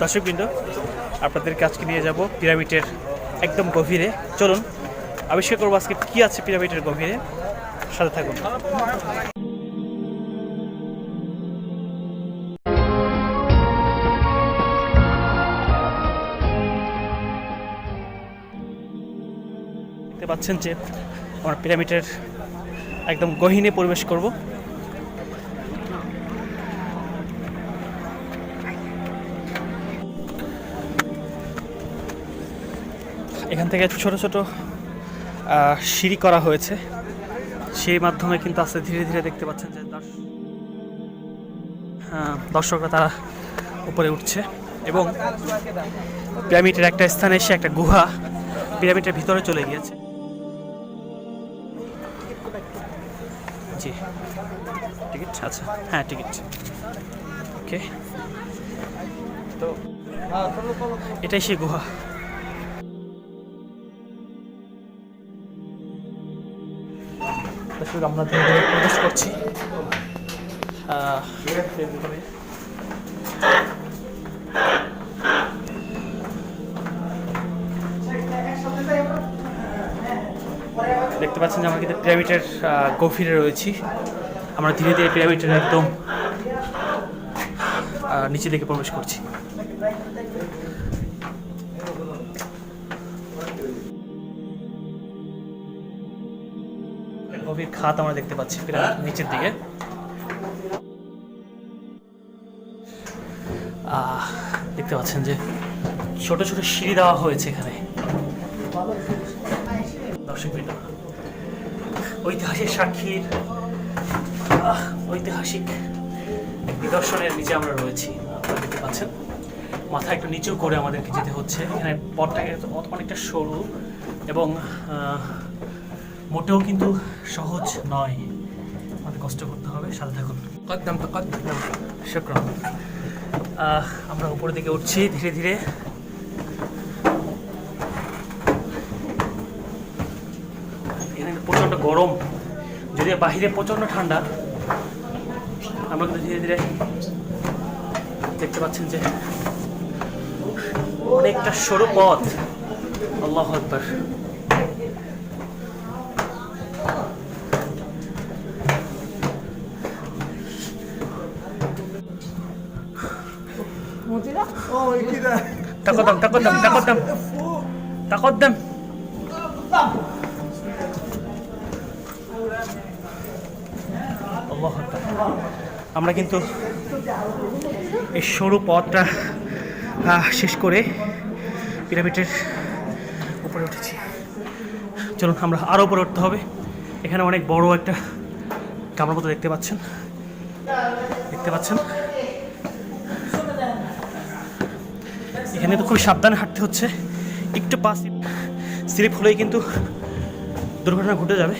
দর্শকবৃন্দ, আপনাদেরকে আজকে নিয়ে যাব পিরামিডের একদম গভীরে। চলুন আবিষ্কার করবো আজকে কী আছে পিরামিডের গভীরে। সাথে থাকুন। দেখতে পাচ্ছেন যে আমরা পিরামিডের একদম গহীনে প্রবেশ করব। এখান থেকে ছোট ছোট সিঁড়ি করা হয়েছে, সেই মাধ্যমে কিন্তু আস্তে ধীরে ধীরে দেখতে পাচ্ছেন যে দর্শকরা তারা উপরে উঠছে এবং পিরামিডের একটা স্থানে এসে একটা গুহা পিরামিডের ভিতরে চলে গিয়েছে। জি, টিকিট? আচ্ছা, হ্যাঁ টিকিট। ওকে, তো এটাই সেই গুহা। আমরা প্রবেশ করছি। দেখতে পাচ্ছেন যে আমরা কিন্তু পিরামিডের গভীরে রয়েছি। আমরা ধীরে ধীরে পিরামিডের একদম নিচে দিকে প্রবেশ করছি। গভীর খাত আমরা দেখতে পাচ্ছি পিরামিড নিচের দিকে। দেখতে পাচ্ছেন যে ছোট ছোট সিঁড়ি দেওয়া হয়েছে এখানে। দর্শকবৃন্দ, ঐতিহাসিক সাক্ষীর ঐতিহাসিক নিদর্শনের নিচে আমরা রয়েছি। আপনারা দেখতে পাচ্ছেন মাথা একটু নিচু করে আমাদেরকে যেতে হচ্ছে। এখানে পথটাকে অনেকটা সরু এবং মোটেও কিন্তু সহজ নয়, আমাদের কষ্ট করতে হবে। সাথে থাকুন। শুকরান। আমরা উপরের দিকে উঠছি ধীরে ধীরে। এখানে প্রচণ্ড গরম, যদিও বাহিরে প্রচণ্ড ঠান্ডা। আমরা কিন্তু ধীরে ধীরে দেখতে পাচ্ছেন যে অনেকটা সরু পথ। আল্লাহু আকবার। تقدم تقدم تقدم تقدم। আমরা কিন্তু এই সরু পথটা শেষ করে পিরামিডের উপরে উঠেছি। চলুন আমরা আরও উপরে উঠতে হবে। এখানে অনেক বড় একটা কামরার মতো দেখতে পাচ্ছেন। এখানে তো খুব সাবধানে হাঁটতে হচ্ছে। একটু পা স্লিপ হলেই কিন্তু দুর্ঘটনা ঘটে যাবে।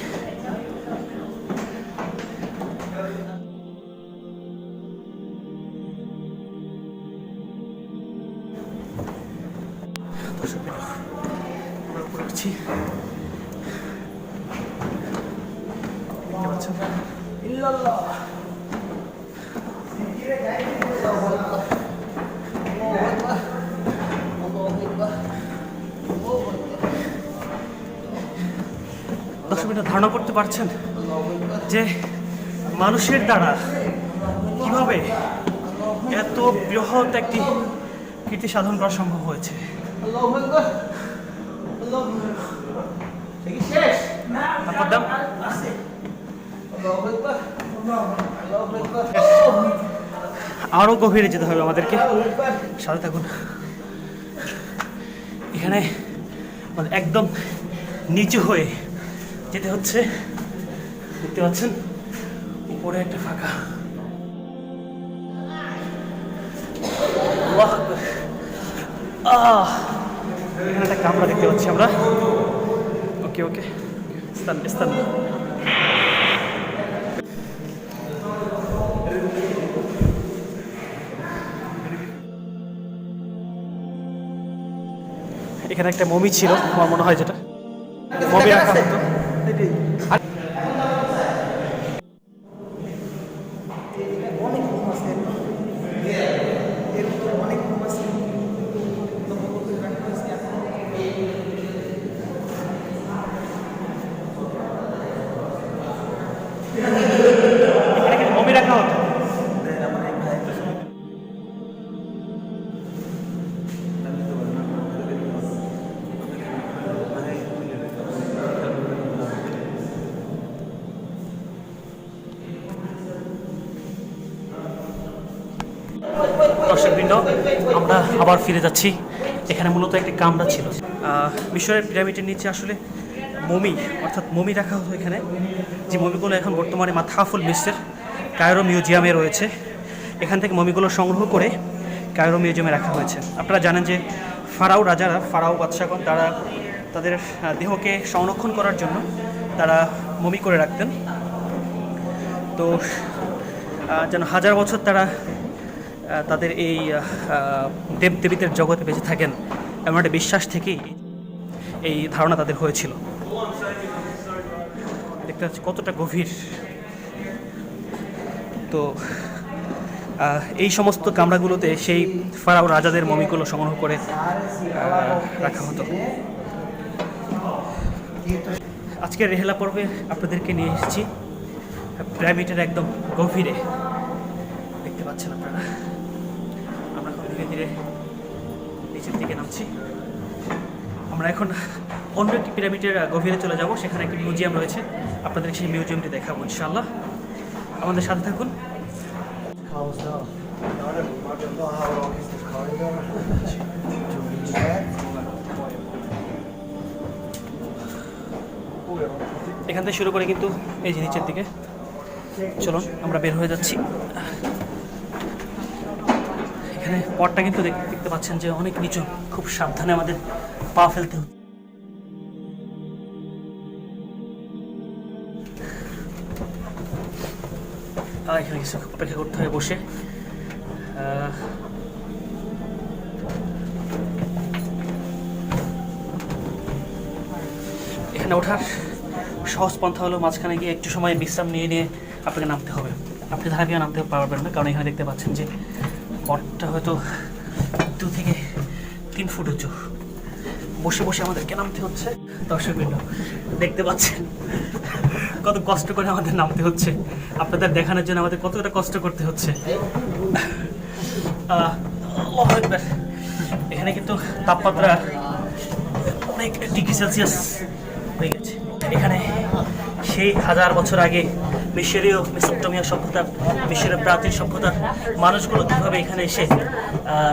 দর্শকরা ধারণা করতে পারছেন যে মানুষের দ্বারা কিভাবে এত বৃহৎ একটি কীর্তি সাধন করা সম্ভব হয়েছে। আরো গভীরে যেতে হবে আমাদেরকে। সাথে থাকুন। এখানে একদম নিচু হয়ে যেতে হচ্ছে। দেখতে পাচ্ছেন উপরে একটা ফাঁকা। এখানে একটা কামরা দেখতে পাচ্ছি আমরা। ওকে ওকে, স্থান স্থান। এখানে একটা মমি ছিল আমার মনে হয়, যেটা মমি রাখা হতো। অনেক দর্শকবৃন্দ, আমরা আবার ফিরে যাচ্ছি। এখানে মূলত একটি কামরা ছিল। মিশরের পিরামিডের নিচে আসলে মমি, অর্থাৎ মমি রাখা হতো এখানে, যে মমিগুলো এখন বর্তমানে মাতহাফুল মিসরের কায়রো মিউজিয়ামে রয়েছে। এখান থেকে মমিগুলো সংগ্রহ করে কায়রো মিউজিয়ামে রাখা হয়েছে। আপনারা জানেন যে ফারাও রাজারা, ফারাও বাদশাগণ, তারা তাদের দেহকে সংরক্ষণ করার জন্য তারা মমি করে রাখতেন। তো যেন হাজার বছর তারা তাদের এই দেবদেবীদের জগতে বেঁচে থাকেন, এমন একটা বিশ্বাস থেকেই এই ধারণা তাদের হয়েছিল। দেখতে পাচ্ছি কতটা গভীর। তো এই সমস্ত কামরাগুলোতে সেই ফারাও রাজাদের মমিগুলো সংগ্রহ করে রাখা হতো। আজকের রেহেলা পর্বে আপনাদেরকে নিয়ে এসেছি পিরামিডের একদম গভীরে। দেখতে পাচ্ছেন আপনারা, আমরা এখন ধীরে ধীরে নিচের দিকে নামছি। আমরা এখন অন্য একটি পিরামিডের গভীরে চলে যাব। সেখানে একটি মিউজিয়াম রয়েছে, আপনাদের সেই মিউজিয়ামটি দেখাবো ইনশাআল্লাহ। আমাদের সাথে থাকুন। এখান থেকে শুরু করে কিন্তু এই যে নিচের দিকে, চলুন আমরা বের হয়ে যাচ্ছি। এখানে পথটা কিন্তু দেখতে পাচ্ছেন যে অনেক নিচু, খুব সাবধানে আমাদের পা ফেলতে হচ্ছে। এখানে কিছু অপেক্ষা করতে হয় বসে। এখানে ওঠার সহজ পন্থা হলো মাঝখানে গিয়ে একটু সময় বিশ্রাম নিয়ে নিয়ে আপনাকে নামতে হবে। আপনি ধাপিয়ে নামতে পারবেন না, কারণ এখানে দেখতে পাচ্ছেন যে পথটা হয়তো 2 থেকে 3 ফুট উঁচু। বসে বসে আমাদেরকে নামতে হচ্ছে। দর্শকবৃন্দ, দেখতে পাচ্ছেন কত কষ্ট করে আমাদের নামতে হচ্ছে। আপনাদের দেখানোর জন্য আমাদের কতটা কষ্ট করতে হচ্ছে। এখানে কিন্তু তাপমাত্রা অনেক ডিগ্রি সেলসিয়াস হয়ে গেছে। এখানে সেই 1000 বছর আগে মিশরীয় মেসোপটেমিয়া সভ্যতা, মিশরের প্রাচীন সভ্যতার মানুষগুলো কীভাবে এখানে এসে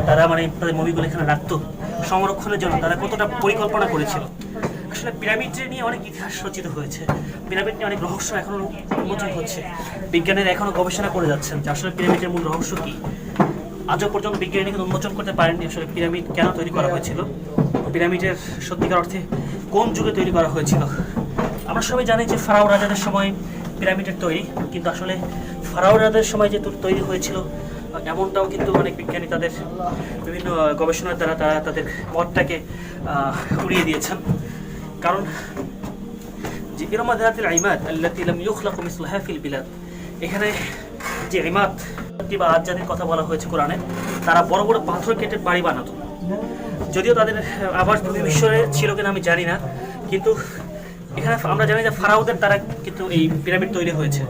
তারা তাদের মমিগুলো এখানে রাখতো সংরক্ষণের জন্য, তারা কতটা পরিকল্পনা করেছিল। আসলে পিরামিড নিয়ে অনেক ইতিহাস রচিত হয়েছে, পিরামিড নিয়ে অনেক রহস্য এখনও উন্মোচন হচ্ছে। বিজ্ঞানীরা এখনও গবেষণা করে যাচ্ছেন যে আসলে পিরামিডের মূল রহস্য কী। আজও পর্যন্ত বিজ্ঞানী কিন্তু উন্মোচন করতে পারেননি আসলে পিরামিড কেন তৈরি করা হয়েছিল, পিরামিডের সত্যিকার অর্থে কোন যুগে তৈরি করা হয়েছিল। আমরা সবাই জানি যে ফারাও রাজাদের সময় পিরামিডের তৈরি, কিন্তু আসলে ফারাও রাজাদের সময় যে তৈরি হয়েছিল এমনটাও কিন্তু অনেক বিজ্ঞানী তাদের বিভিন্ন গবেষণার দ্বারা তারা তাদের মতটাকে উড়িয়ে দিয়েছেন। কারণ যে ইরমা যাতিল ইমাদ আল্লাতী লাম ইউখলাক মিসলুহা ফিল বিলাদ, এখানে যে ইমাদ বা আদ জাতির কথা বলা হয়েছে কোরআনে, তারা বড় বড় পাথর কেটে বাড়ি বানাতো। যদিও তাদের আবাসভূমি মিশরে ছিল কিনা আমি জানি না, কিন্তু এখানে আমরা জানি যে ফারাওদের দ্বারা কিন্তু এই পিরামিড তৈরি হয়েছে।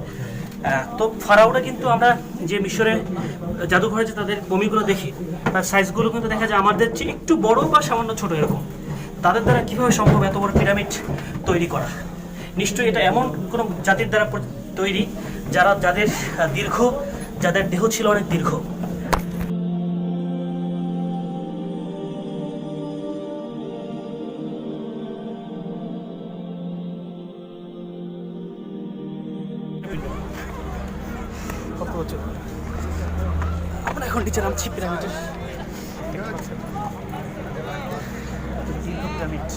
তো ফারাওরা কিন্তু আমরা যে মিশরে জাদুঘরে যে তাদের মমিগুলো দেখি, তার সাইজগুলো কিন্তু দেখা যায় আমাদের চেয়ে একটু বড় বা সামান্য ছোট এরকম। তাদের দ্বারা কীভাবে সম্ভব এত বড় পিরামিড তৈরি করা? নিশ্চয়ই এটা এমন কোনো জাতির দ্বারা তৈরি যাদের দেহ ছিল অনেক দীর্ঘ। আমরা এখন নিচে নামছি পিরামিডের। পিরামিড